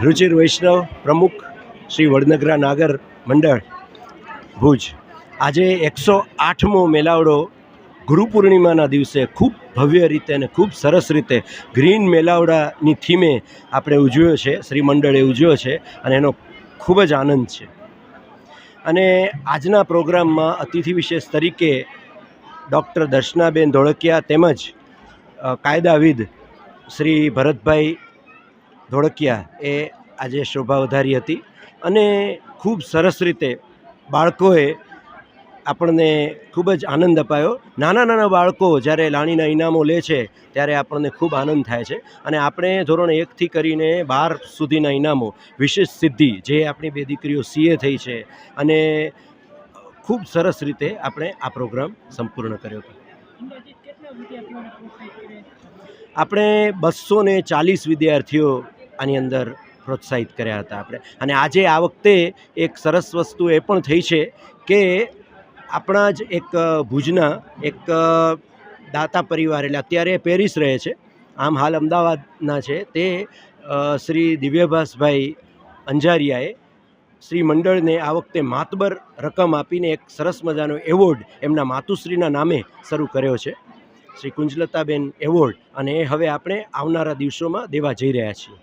રુચિર વૈષ્ણવ પ્રમુખ શ્રી વડનગરા નાગર મંડળ ભુજ આજે 108મો મેલાવડો ગુરુ પૂર્ણિમાના દિવસે ખૂબ ભવ્ય રીતે અને ખૂબ સરસ રીતે ગ્રીન મેલાવડાની થીમે આપણે ઉજવ્યો છે, શ્રી મંડળે ઉજવ્યો છે અને એનો ખૂબ જ આનંદ છે. અને આજના પ્રોગ્રામમાં અતિથિ વિશેષ તરીકે ડૉક્ટર દર્શનાબેન ધોળકિયા તેમજ કાયદાવિદ શ્રી ભરતભાઈ ધોળકિયા એ આજે શોભા વધારી હતી અને ખૂબ સરસ રીતે બાળકોએ આપણને ખૂબ જ આનંદ અપાયો. નાના નાના બાળકો જ્યારે લાણીના ઇનામો લે છે ત્યારે આપણને ખૂબ આનંદ થાય છે અને આપણે ધોરણ 1થી કરીને 12 સુધીના ઇનામો વિશેષ સિદ્ધિ જે આપણી બે દીકરીઓ CA થઈ છે અને ખૂબ સરસ રીતે આપણે આ પ્રોગ્રામ સંપૂર્ણ કર્યો હતો. આપણે 240 વિદ્યાર્થીઓ આની અંદર પ્રોત્સાહિત કર્યા હતા આપણે. અને આજે આ વખતે એક સરસ વસ્તુ એ પણ થઈ છે કે આપણા જ એક ભુજના એક દાતા પરિવાર, એટલે અત્યારે પેરિસ રહે છે, આમ હાલ અમદાવાદના છે, તે શ્રી દિવ્યભાસભાઈ અંજારિયાએ શ્રી મંડળને આ વખતે માતબર રકમ આપીને એક સરસ મજાનો એવોર્ડ એમના માતુશ્રીના નામે શરૂ કર્યો છે, શ્રી કુંજલતાબેન એવોર્ડ, અને એ હવે આપણે આવનારા દિવસોમાં દેવા જઈ રહ્યા છીએ.